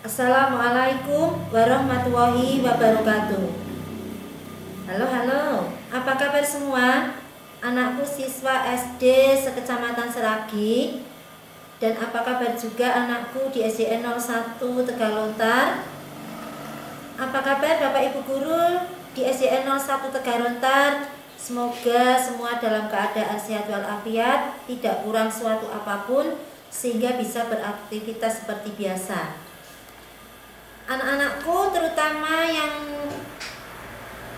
Assalamualaikum warahmatullahi wabarakatuh. Halo, apa kabar semua? Anakku siswa SD sekecamatan Seragi. Dan apa kabar juga anakku di SDN 01 Tegalontar? Apa kabar Bapak Ibu Guru di SDN 01 Tegalontar? Semoga semua dalam keadaan sehat walafiat, tidak kurang suatu apapun, sehingga bisa beraktivitas seperti biasa. Anak-anakku terutama yang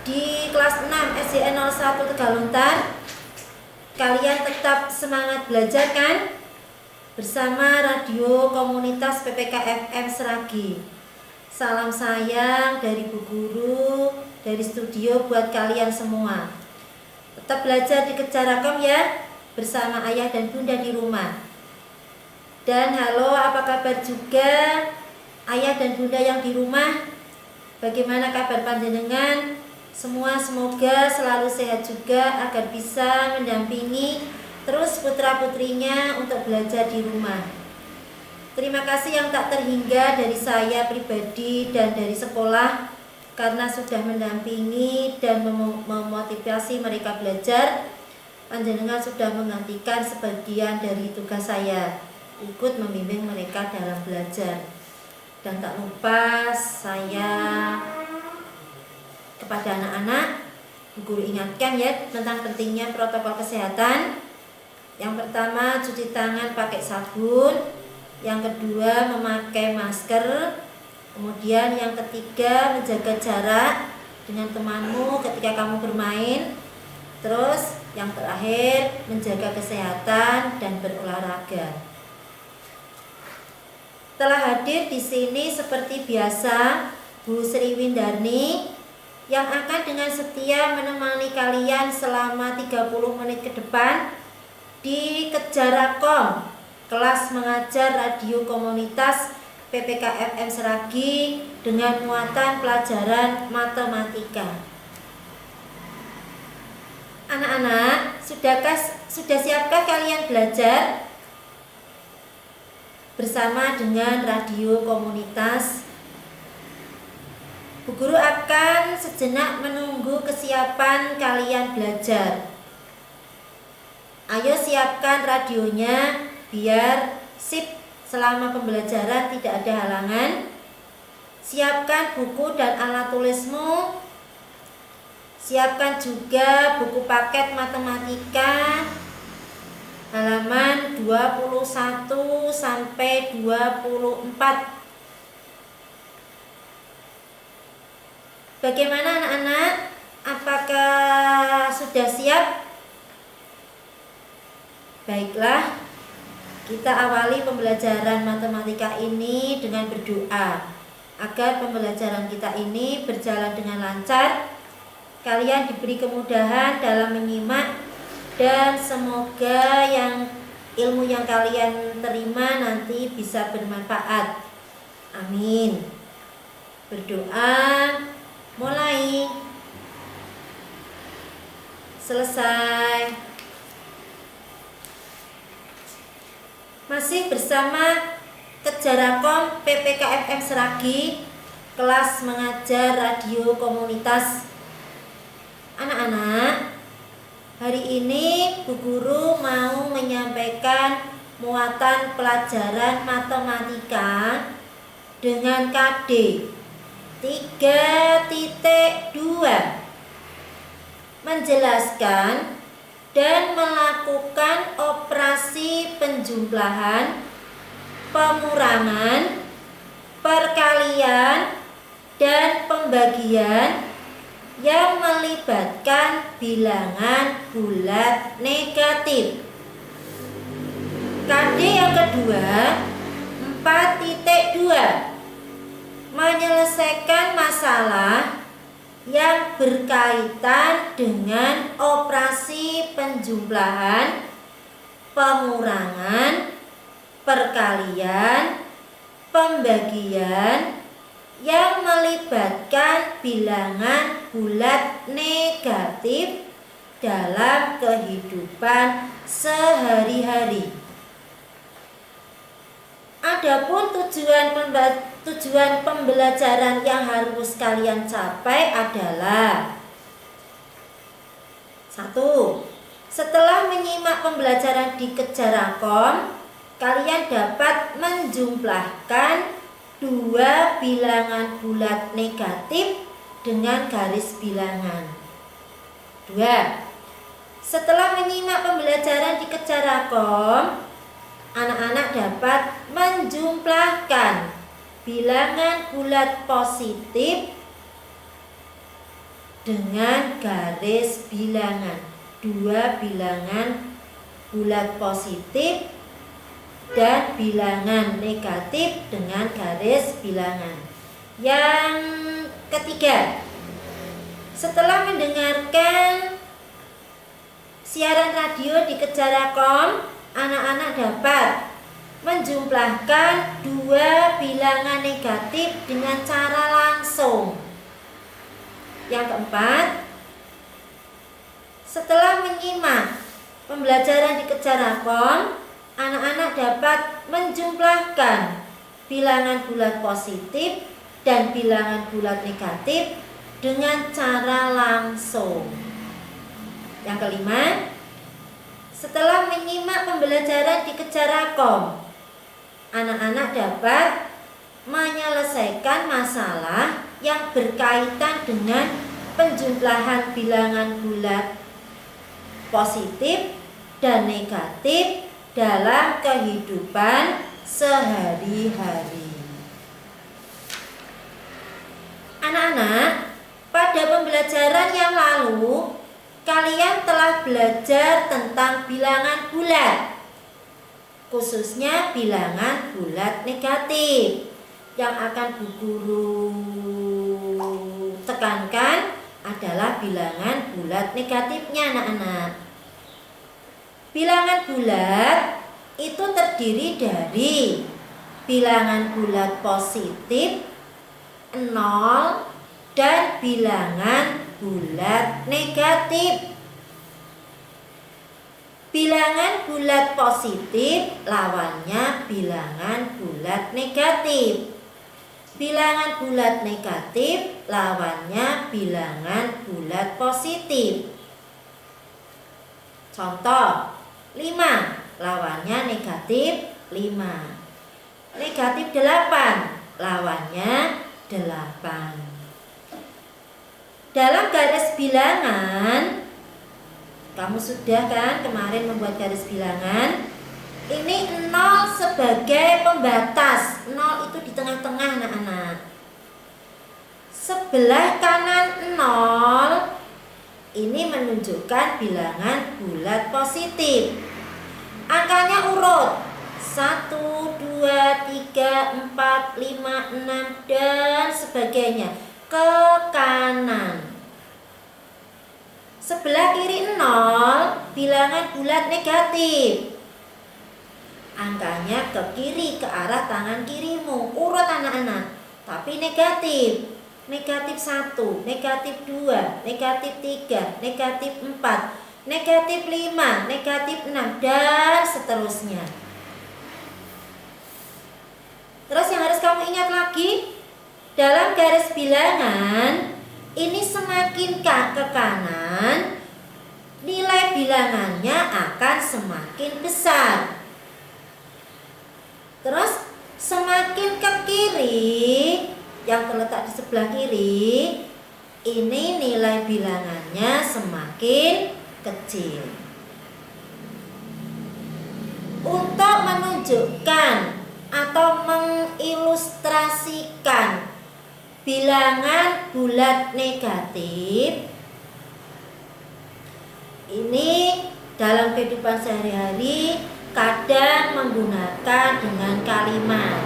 di kelas 6 SDN 01 Tegalontar, kalian tetap semangat belajar kan? Bersama radio komunitas PPK FM Seragi. Salam sayang dari Bu Guru, dari studio buat kalian semua. Tetap belajar di Kejarakom ya, bersama ayah dan bunda di rumah. Dan halo, apa kabar juga ayah dan bunda yang di rumah? Bagaimana kabar panjenengan? Semua semoga selalu sehat juga agar bisa mendampingi terus putra-putrinya untuk belajar di rumah. Terima kasih yang tak terhingga dari saya pribadi dan dari sekolah karena sudah mendampingi dan memotivasi mereka belajar. Panjenengan sudah menggantikan sebagian dari tugas saya, ikut membimbing mereka dalam belajar. Dan tak lupa saya kepada anak-anak, Bu Guru ingatkan ya tentang pentingnya protokol kesehatan. Yang pertama, cuci tangan pakai sabun. Yang kedua, memakai masker. Kemudian yang ketiga, menjaga jarak dengan temanmu ketika kamu bermain. Terus yang terakhir, menjaga kesehatan dan berolahraga. Telah hadir di sini seperti biasa Bu Sri Windarni yang akan dengan setia menemani kalian selama 30 menit ke depan di Kejarakom, kelas mengajar radio komunitas PPK FM Seragi dengan muatan pelajaran matematika. Anak-anak, sudah siapkah kalian belajar bersama dengan radio komunitas? Bu Guru akan sejenak menunggu kesiapan kalian belajar. Ayo siapkan radionya biar sip selama pembelajaran tidak ada halangan. Siapkan buku dan alat tulismu. Siapkan juga buku paket matematika halaman 21 sampai 24. Bagaimana anak-anak? Apakah sudah siap? Baiklah, kita awali pembelajaran matematika ini dengan berdoa agar pembelajaran kita ini berjalan dengan lancar. Kalian diberi kemudahan dalam menyimak dan semoga ilmu yang kalian terima nanti bisa bermanfaat. Amin. Berdoa, mulai. Selesai. Masih bersama Kejarakom PPK FM Seragi, kelas mengajar radio komunitas. Anak-anak, hari ini Bu Guru mau menyampaikan muatan pelajaran matematika dengan KD 3.2, menjelaskan dan melakukan operasi penjumlahan, pengurangan, perkalian, dan pembagian yang melibatkan bilangan bulat negatif. KD yang kedua 4.2, menyelesaikan masalah yang berkaitan dengan operasi penjumlahan, pengurangan, perkalian, pembagian yang melibatkan bilangan bulat negatif dalam kehidupan sehari-hari. Adapun tujuan tujuan pembelajaran yang harus kalian capai adalah: 1. Setelah menyimak pembelajaran di Kejarakom, kalian dapat menjumlahkan dua bilangan bulat negatif dengan garis bilangan. 2. Setelah menyimak pembelajaran di Kejarakom, anak-anak dapat menjumlahkan bilangan bulat positif dengan garis bilangan. Dua bilangan bulat positif dan bilangan negatif dengan garis bilangan. Yang ketiga, setelah mendengarkan siaran radio di Kejarakom, anak-anak dapat menjumlahkan dua bilangan negatif dengan cara langsung. Yang keempat, setelah menyimak pembelajaran di Kejarakom, anak-anak dapat menjumlahkan bilangan bulat positif dan bilangan bulat negatif dengan cara langsung. Yang kelima, setelah menyimak pembelajaran di Kejarakom, anak-anak dapat menyelesaikan masalah yang berkaitan dengan penjumlahan bilangan bulat positif dan negatif dalam kehidupan sehari-hari. Anak-anak, pada pembelajaran yang lalu kalian telah belajar tentang bilangan bulat, khususnya bilangan bulat negatif. Yang akan Bu Guru tekankan adalah bilangan bulat negatifnya, anak-anak. Bilangan bulat itu terdiri dari bilangan bulat positif 0 dan bilangan bulat negatif. Bilangan bulat positif lawannya bilangan bulat negatif. Bilangan bulat negatif lawannya bilangan bulat positif. Contoh, 5 lawannya negatif 5. Negatif 8 lawannya 8. Dalam garis bilangan, kamu sudah kan kemarin membuat garis bilangan. Ini 0 sebagai pembatas. 0 itu di tengah-tengah, anak-anak. Sebelah kanan 0 ini menunjukkan bilangan bulat positif. Angkanya urut 1, 2, 3, 4, 5, 6 dan sebagainya ke kanan. Sebelah kiri 0 bilangan bulat negatif. Angkanya ke kiri, ke arah tangan kirimu. Urut, anak-anak, tapi negatif. Negatif 1, negatif 2, negatif 3, negatif 4, negatif 5, negatif 6 dan seterusnya. Terus yang harus kamu ingat lagi, dalam garis bilangan ini semakin ke kanan, nilai bilangannya akan semakin besar. Terus semakin ke kiri, yang terletak di sebelah kiri, ini nilai bilangannya semakin kecil. Untuk menunjukkan atau mengilustrasikan bilangan bulat negatif, ini dalam kehidupan sehari-hari kadang menggunakan dengan kalimat.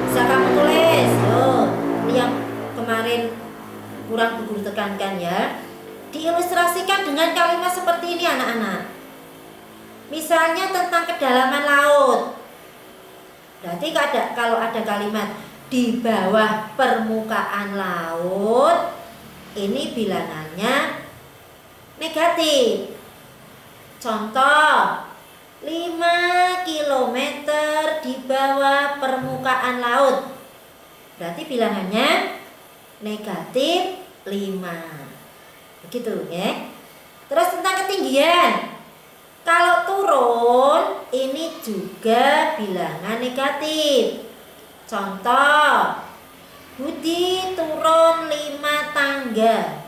Bisa kamu tulis, ini yang kemarin kurang Bu Guru tekankan ya. Diilustrasikan dengan kalimat seperti ini, anak-anak. Misalnya tentang kedalaman laut. Berarti kalau ada kalimat di bawah permukaan laut, ini bilangannya negatif. Contoh, 5 km di bawah permukaan laut. Berarti bilangannya negatif 5. Begitu ya. Terus tentang ketinggian. Kalau turun ini juga bilangan negatif. Contoh, Budi turun 5 tangga.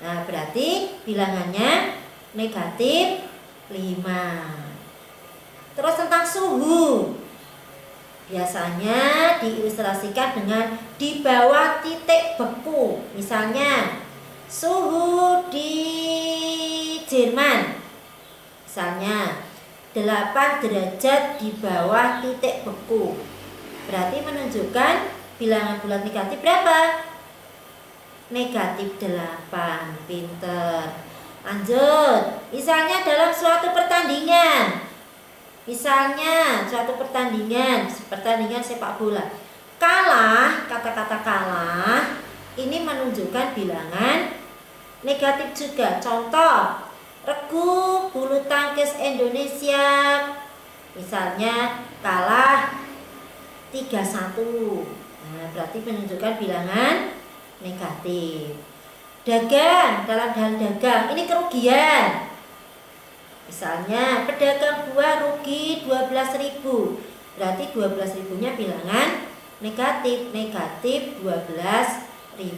Nah, berarti bilangannya negatif 5. Terus tentang suhu. Biasanya diilustrasikan dengan di bawah titik beku. Misalnya suhu di Jerman, misalnya 8 derajat di bawah titik beku. Berarti menunjukkan bilangan bulat negatif berapa? Negatif 8. Pinter. Lanjut. Misalnya dalam suatu pertandingan. Misalnya suatu pertandingan sepak bola. Kalah, kata-kata kalah ini menunjukkan bilangan negatif juga. Contoh, regu bulu tangkis Indonesia misalnya kalah 3-1. Nah, berarti menunjukkan bilangan negatif. Dagang, dalam hal dagang ini kerugian. Misalnya pedagang buah rugi 12.000. Berarti 12.000-nya bilangan negatif, negatif 12.000.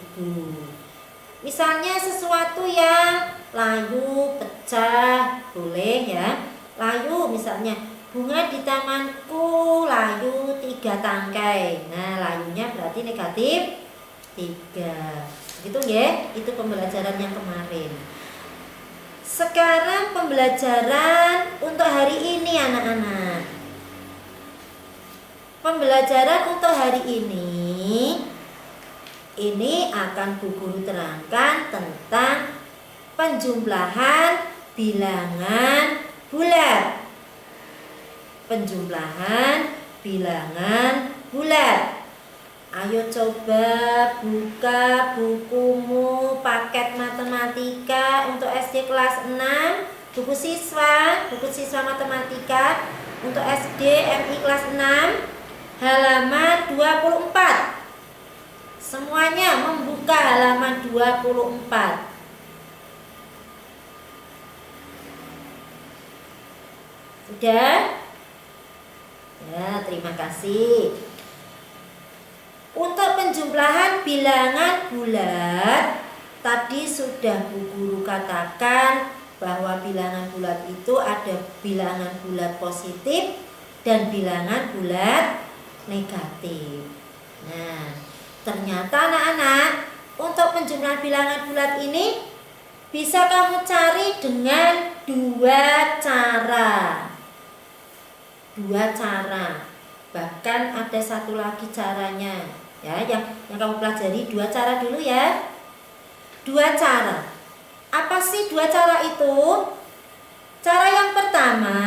Misalnya sesuatu yang layu, pecah, boleh ya. Layu misalnya bunga di tamanku layu 3 tangkai. Nah, layunya berarti negatif 3. Gitu ya. Itu pembelajaran yang kemarin. Sekarang pembelajaran untuk hari ini anak-anak. Pembelajaran untuk hari ini akan Bu Guru terangkan tentang penjumlahan bilangan bulat. Penjumlahan bilangan bulat. Ayo coba buka bukumu paket matematika untuk SD kelas 6, buku siswa matematika untuk SD MI kelas 6, halaman 24. Semuanya membuka halaman 24. Sudah? Ya, terima kasih. Untuk penjumlahan bilangan bulat, tadi sudah Bu Guru katakan bahwa bilangan bulat itu ada bilangan bulat positif dan bilangan bulat negatif. Nah, ternyata anak-anak, untuk penjumlahan bilangan bulat ini bisa kamu cari dengan 2 cara. 2 cara. Bahkan ada satu lagi caranya. Ya, yang kamu pelajari 2 cara dulu ya. 2 cara. Apa sih 2 cara itu? Cara yang pertama,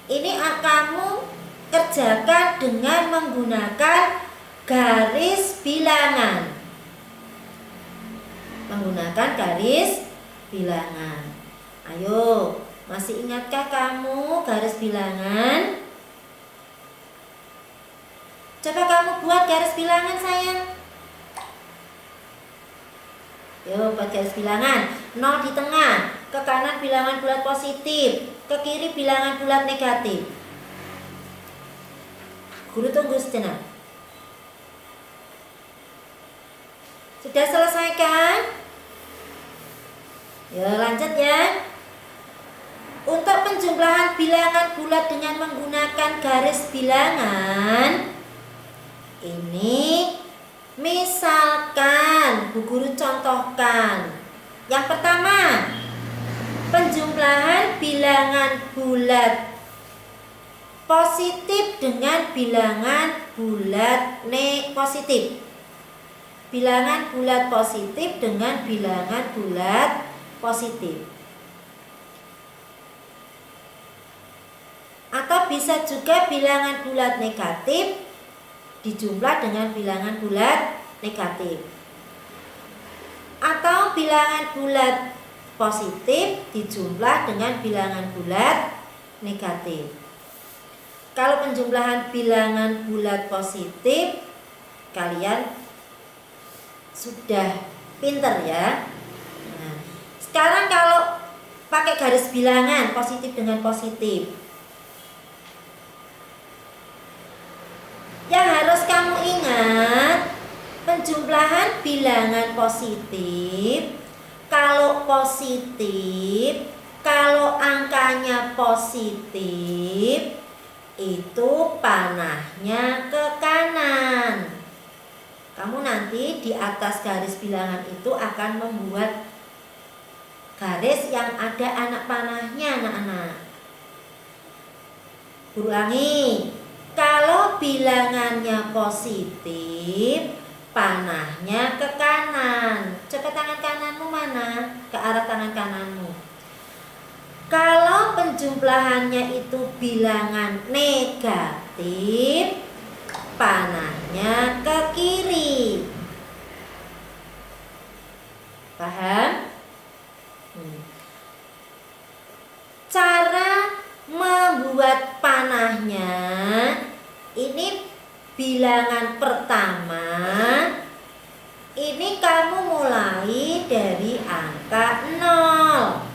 ini kamu kerjakan dengan menggunakan garis bilangan. Menggunakan garis bilangan. Ayo, masih ingatkah kamu garis bilangan? Coba kamu buat garis bilangan sayang. Yuk, buat garis bilangan. 0 di tengah, ke kanan bilangan bulat positif, ke kiri bilangan bulat negatif. Guru tunggu sejenak. Sudah selesai kan? Ya, lanjut ya. Untuk penjumlahan bilangan bulat dengan menggunakan garis bilangan, ini misalkan Bu Guru contohkan. Yang pertama, penjumlahan bilangan bulat positif dengan bilangan bulat positif. Bilangan bulat positif dengan bilangan bulat positif. Atau bisa juga bilangan bulat negatif dijumlah dengan bilangan bulat negatif. Atau bilangan bulat positif dijumlah dengan bilangan bulat negatif. Kalau penjumlahan bilangan bulat positif kalian sudah pinter ya. Nah, sekarang kalau pakai garis bilangan positif dengan positif, yang harus kamu ingat, penjumlahan bilangan positif, kalau positif, kalau angkanya positif, itu panahnya ke kanan. Kamu nanti di atas garis bilangan itu akan membuat garis yang ada anak panahnya, anak-anak. Ulangi, kalau bilangannya positif, panahnya ke kanan. Coba tangan kananmu mana? Ke arah tangan kananmu. Kalau penjumlahannya itu bilangan negatif, panahnya ke kiri. Paham? Cara membuat panahnya, ini bilangan pertama, ini kamu mulai dari angka 0.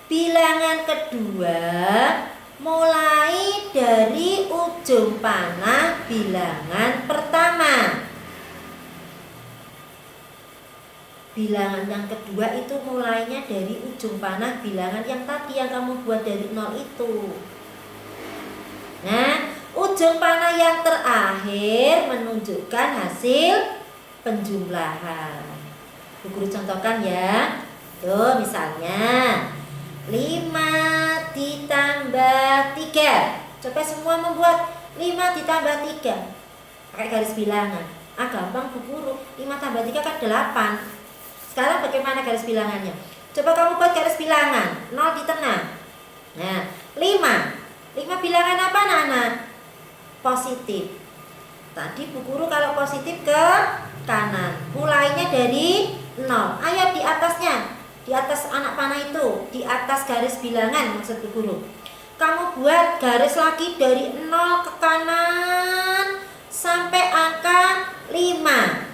Bilangan kedua, mulai dari ujung panah bilangan pertama. Bilangan yang kedua itu mulainya dari ujung panah bilangan yang tadi yang kamu buat dari 0 itu. Nah, ujung panah yang terakhir menunjukkan hasil penjumlahan. Bu Guru contohkan ya. Tuh misalnya 5 ditambah 3. Coba semua membuat 5 ditambah 3 pakai garis bilangan. Gampang Bu Guru. 5 tambah 3 kan 8. Sekarang bagaimana garis bilangannya? Coba kamu buat garis bilangan, 0 di tengah. Nah, 5 bilangan apa, anak-anak? Positif. Tadi Bu Guru kalau positif ke kanan, mulainya dari 0. Ayo di atasnya, di atas anak panah itu, di atas garis bilangan maksud Bu Guru. Kamu buat garis lagi dari 0 ke kanan sampai angka 5.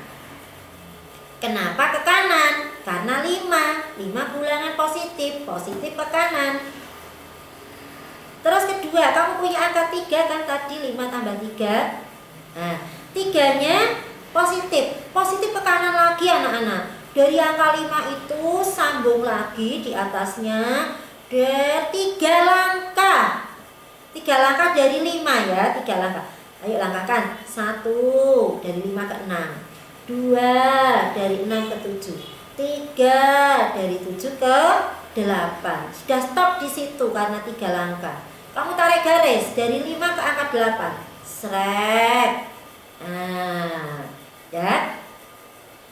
Kenapa ke kanan? Karena 5 bilangan positif, positif ke kanan. Terus kedua, kamu punya angka 3 kan tadi 5 tambah 3. Nah, 3-nya positif, positif ke kanan lagi anak-anak. Dari angka 5 itu sambung lagi di atasnya dari 3 langkah. 3 langkah dari 5 ya, 3 langkah. Ayo langkahkan. 1 dari 5 ke 6. 2 dari 6 ke 7. 3 dari 7 ke 8. Sudah stop di situ karena 3 langkah. Kamu tarik garis dari 5 ke angka 8. Sret. Nah, ya.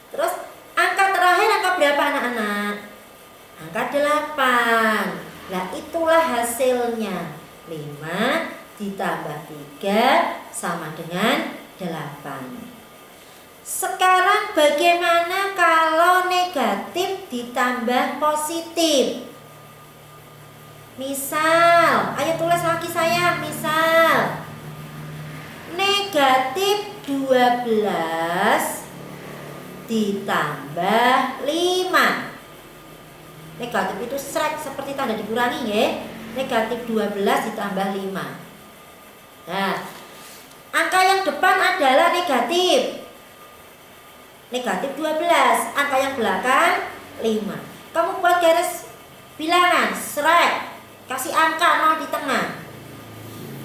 Terus angka terakhir angka berapa anak-anak? Angka 8. Nah, itulah hasilnya. 5 ditambah 3 sama dengan 8. Sekarang bagaimana kalau negatif ditambah positif? Misal, ayo tulis lagi sayang. Misal, negatif 12 ditambah 5. Negatif itu seret seperti tanda dikurangi ya. Negatif 12 ditambah 5. Nah, angka yang depan adalah negatif. Negatif 12, angka yang belakang 5. Kamu buat garis bilangan, seret, kasih angka 0 di tengah.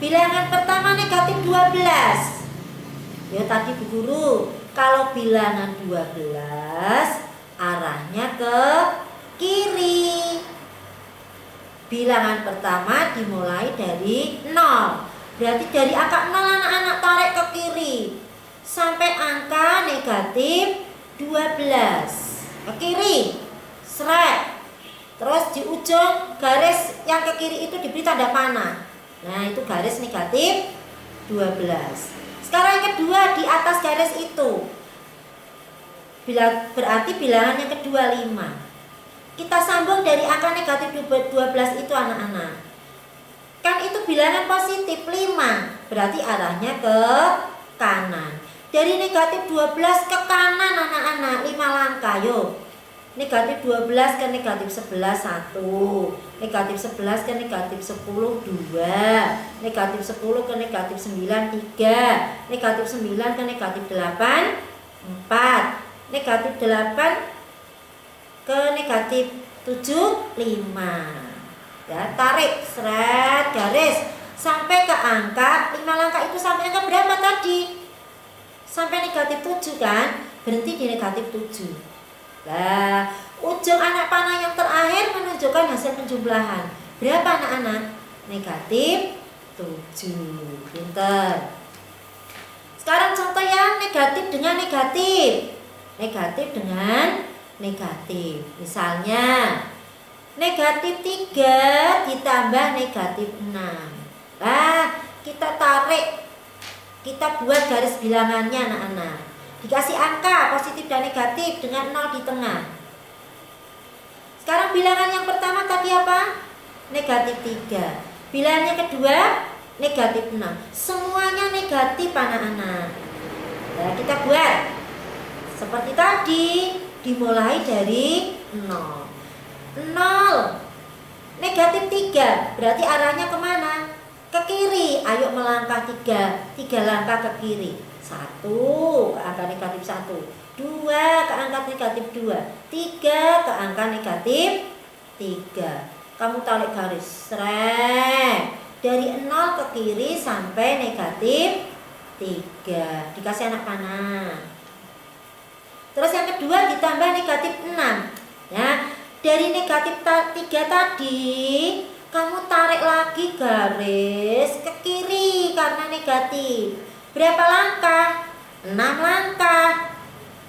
Bilangan pertama negatif 12. Ya tadi Bu Guru, kalau bilangan 12 arahnya ke kiri. Bilangan pertama dimulai dari 0. Berarti dari angka 0 anak-anak tarik ke kiri sampai angka negatif 12 ke kiri, seret. Terus di ujung garis yang ke kiri itu diberi tanda panah. Nah, itu garis negatif 12. Sekarang yang kedua di atas garis itu, berarti bilangan yang kedua 5. Kita sambung dari angka negatif 12 itu anak-anak. Kan itu bilangan positif 5. berarti arahnya ke kanan. Dari negatif 12 ke kanan anak-anak 5 langkah yuk. Negatif 12 ke negatif 11 1, negatif 11 ke negatif 10 2, negatif 10 ke negatif 9 3, negatif 9 ke negatif 8 4, negatif 8 ke negatif 7 5. Ya, tarik seret garis sampai ke angka 5 langkah itu. Sampai angka berapa tadi? Sampai negatif 7 kan? Berhenti di negatif 7. Nah, ujung anak panah yang terakhir menunjukkan hasil penjumlahan. Berapa anak-anak? Negatif 7. Pinter. Sekarang contoh yang negatif dengan negatif. Negatif dengan negatif. Misalnya negatif 3 ditambah negatif 6. Nah, kita tarik, kita buat garis bilangannya anak-anak. Dikasih angka positif dan negatif dengan 0 di tengah. Sekarang bilangan yang pertama tadi apa? Negatif 3. Bilangan yang kedua negatif 6. Semuanya negatif anak-anak. Nah, kita buat seperti tadi, dimulai dari 0. 0 negatif 3 berarti arahnya kemana? Ke kiri. Ayo melangkah 3 langkah ke kiri. 1 ke angka negatif 1, 2 ke angka negatif 2, 3 ke angka negatif 3. Kamu tarik garis seret dari 0 ke kiri sampai negatif 3. Dikasih anak panah. Terus yang kedua ditambah negatif 6. Ya, dari negatif 3 tadi kamu tarik lagi garis ke kiri karena negatif. Berapa langkah? 6 langkah.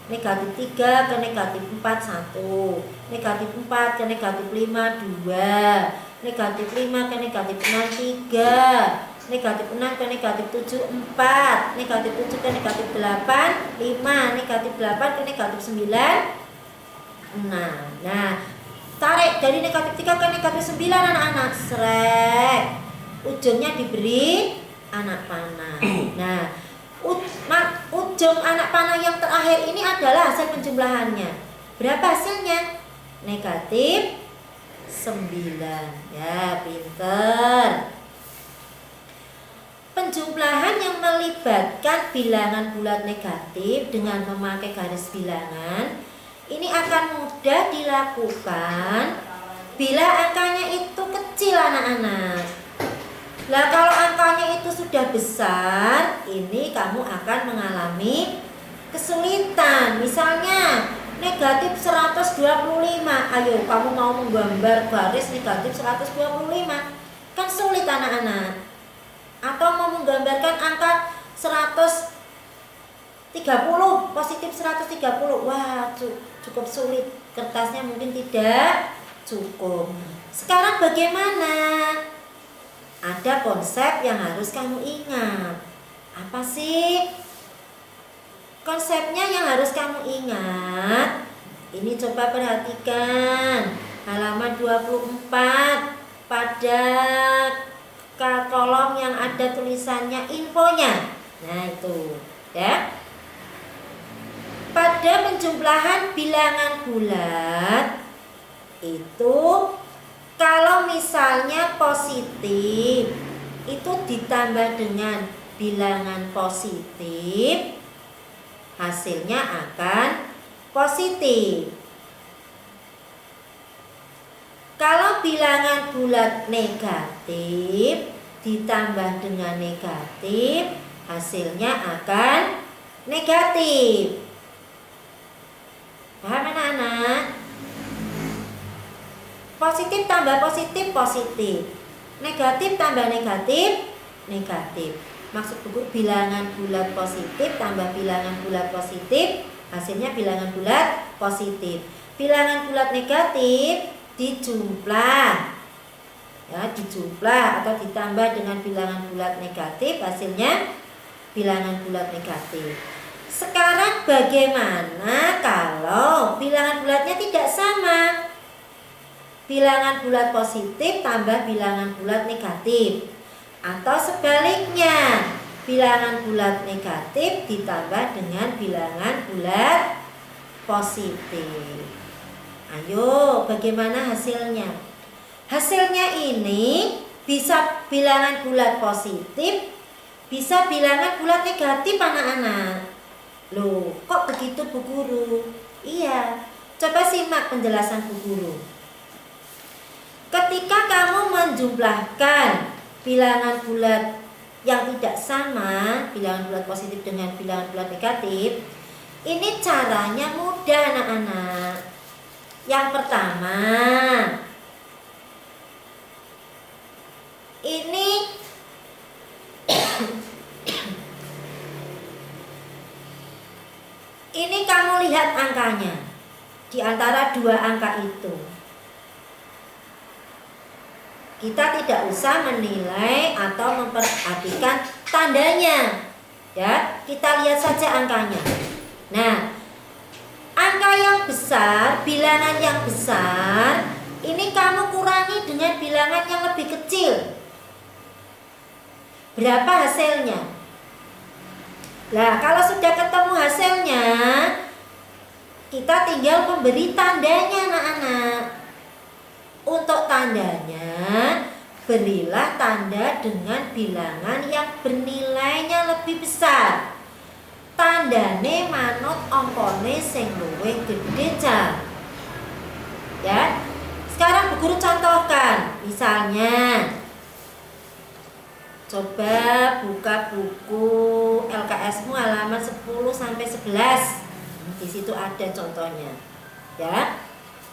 Negatif 3 ke negatif 4 1, negatif 4 ke negatif 5 2, negatif 5 ke negatif 6 3, negatif 6 ke negatif 7 4, negatif 7 ke negatif 8 5, negatif 8 ke negatif 9 6. Nah, tarik dari negatif 3 ke negatif 9 anak-anak. Srek. Ujungnya diberi anak panah. Nah, ujung anak panah yang terakhir ini adalah hasil penjumlahannya. Berapa hasilnya? Negatif 9. Ya, pinter. Penjumlahan yang melibatkan bilangan bulat negatif dengan memakai garis bilangan ini akan mudah dilakukan bila angkanya itu kecil anak-anak. Nah, kalau angkanya itu sudah besar, ini kamu akan mengalami kesulitan. Misalnya negatif 125. Ayo kamu mau menggambar garis negatif 125, kan sulit anak-anak. Atau mau menggambarkan angka 130, positif 130. Wah, cukup sulit. Kertasnya mungkin tidak cukup. Sekarang bagaimana? Ada konsep yang harus kamu ingat. Apa sih konsepnya yang harus kamu ingat? Ini coba perhatikan halaman 24 pada kolom yang ada tulisannya infonya. Nah, itu ya. Pada penjumlahan bilangan bulat itu kalau misalnya positif itu ditambah dengan bilangan positif, hasilnya akan positif. Kalau bilangan bulat negatif ditambah dengan negatif, hasilnya akan negatif. Paham anak-anak? Positif tambah positif, positif. Negatif tambah negatif, negatif. Maksud buku bilangan bulat positif tambah bilangan bulat positif, hasilnya bilangan bulat positif. Bilangan bulat negatif dijumlah, ya, dijumlah atau ditambah dengan bilangan bulat negatif, hasilnya bilangan bulat negatif. Sekarang bagaimana kalau bilangan bulatnya tidak sama? Bilangan bulat positif tambah bilangan bulat negatif, atau sebaliknya bilangan bulat negatif ditambah dengan bilangan bulat positif. Ayo, bagaimana hasilnya? Hasilnya ini bisa bilangan bulat positif, bisa bilangan bulat negatif anak-anak. Loh, kok begitu Bu Guru? Iya, coba simak penjelasan Bu Guru. Ketika kamu menjumlahkan bilangan bulat yang tidak sama, bilangan bulat positif dengan bilangan bulat negatif, ini caranya mudah anak-anak. Yang pertama, ini kamu lihat angkanya di antara dua angka itu. Kita tidak usah menilai atau memperhatikan tandanya, ya. Kita lihat saja angkanya. Nah, angka yang besar, bilangan yang besar, ini kamu kurangi dengan bilangan yang lebih kecil. Berapa hasilnya? Nah, kalau sudah ketemu hasilnya, kita tinggal memberi tandanya anak-anak. Untuk tandanya, berilah tanda dengan bilangan yang bernilainya lebih besar. Tandane manut angkane sing luwih gedhe, ya. Sekarang Bu Guru contohkan. Misalnya, coba buka buku LKS-mu halaman 10 sampai 11. Di situ ada contohnya. Ya.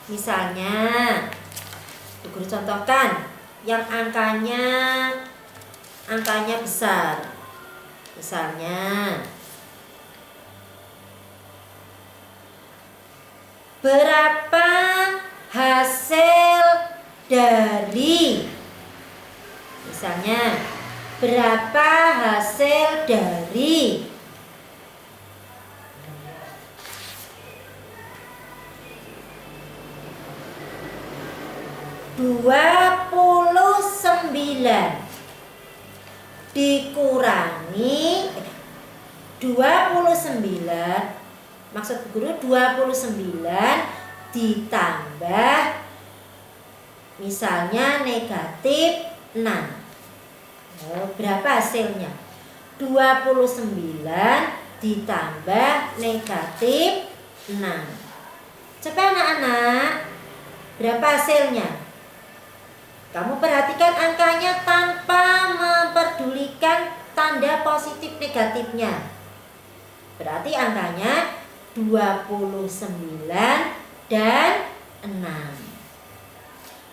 Misalnya, Bu Guru contohkan yang angkanya besar. Misalnya, berapa hasil dari, misalnya, berapa hasil dari 29 dikurangi 29, maksud Bu Guru 29 ditambah misalnya negatif 6. Berapa hasilnya? 29 ditambah negatif 6. Coba anak-anak, berapa hasilnya? Kamu perhatikan angkanya tanpa memperdulikan tanda positif negatifnya. Berarti angkanya 29 dan 6.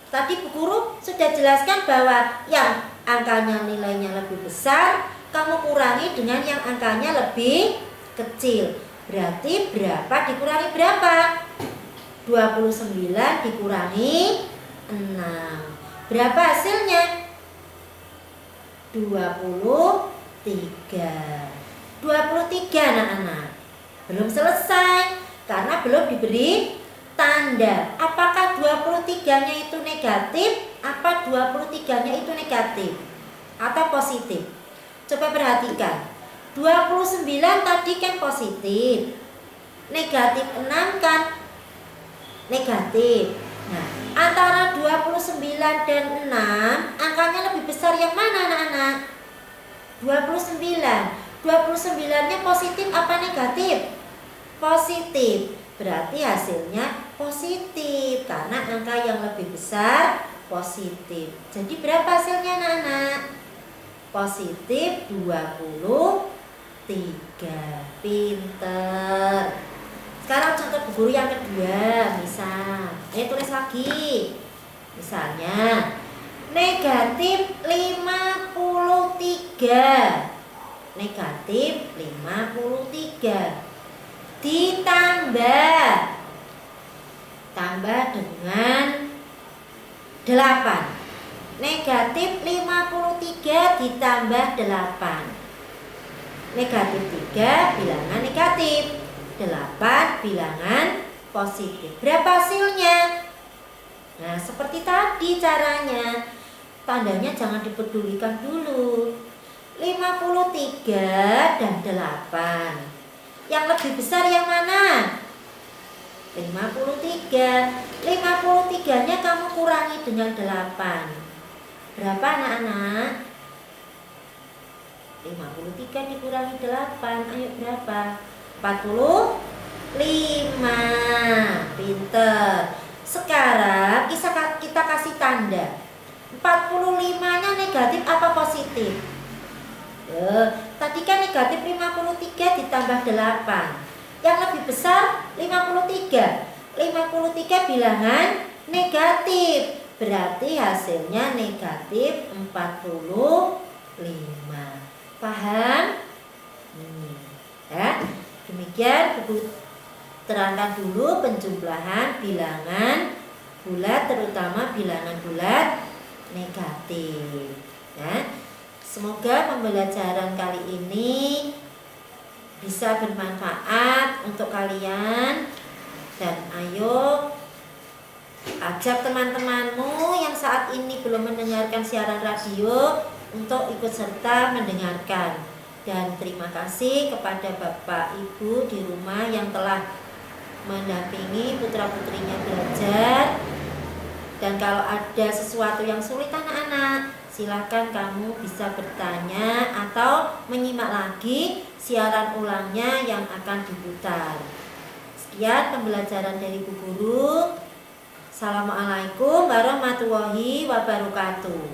Tadi Bu Guru sudah jelaskan bahwa yang angkanya nilainya lebih besar, kamu kurangi dengan yang angkanya lebih kecil. Berarti berapa dikurangi berapa? 29 dikurangi 6. Berapa hasilnya? 23. 23 anak-anak. Belum selesai karena belum diberi tanda. Apakah 23-nya itu negatif? Apa 23-nya itu negatif atau positif? Coba perhatikan. 29 tadi kan positif. Negatif 6 kan negatif. Nah, antara 29 dan 6, angkanya lebih besar yang mana anak-anak? 29. 29-nya positif apa negatif? Positif. Berarti hasilnya positif karena angka yang lebih besar positif. Jadi berapa hasilnya anak-anak? Positif 23. Pinter. Sekarang contoh Bu Guru yang kedua. Misal, tulis lagi. Misalnya, negatif 53. Negatif 53 ditambah dengan 8. Negatif 53 ditambah 8. Negatif 3 bilangan negatif, 8 bilangan positif. Berapa hasilnya? Nah, seperti tadi caranya. Tandanya jangan dipedulikan dulu. 53 dan 8. Yang lebih besar yang mana? 53. 53-nya kamu kurangi dengan 8. Berapa anak-anak? 53 dikurangi 8. Ayo berapa? 45. Pinter. Sekarang kita kasih tanda. 45-nya negatif apa positif? Tadi kan negatif 53 ditambah 8. Yang lebih besar 53. 53 bilangan negatif. Berarti hasilnya negatif 45. Paham? Ya. Demikian Ibu terangkan dulu penjumlahan bilangan bulat, terutama bilangan bulat negatif. Ya. Semoga pembelajaran kali ini bisa bermanfaat untuk kalian, dan ayo ajak teman-temanmu yang saat ini belum mendengarkan siaran radio untuk ikut serta mendengarkan. Dan terima kasih kepada Bapak Ibu di rumah yang telah mendampingi putra-putrinya belajar. Dan kalau ada sesuatu yang sulit anak-anak, silakan kamu bisa bertanya atau menyimak lagi siaran ulangnya yang akan diputar. Sekian pembelajaran dari Bu Guru. Assalamualaikum warahmatullahi wabarakatuh.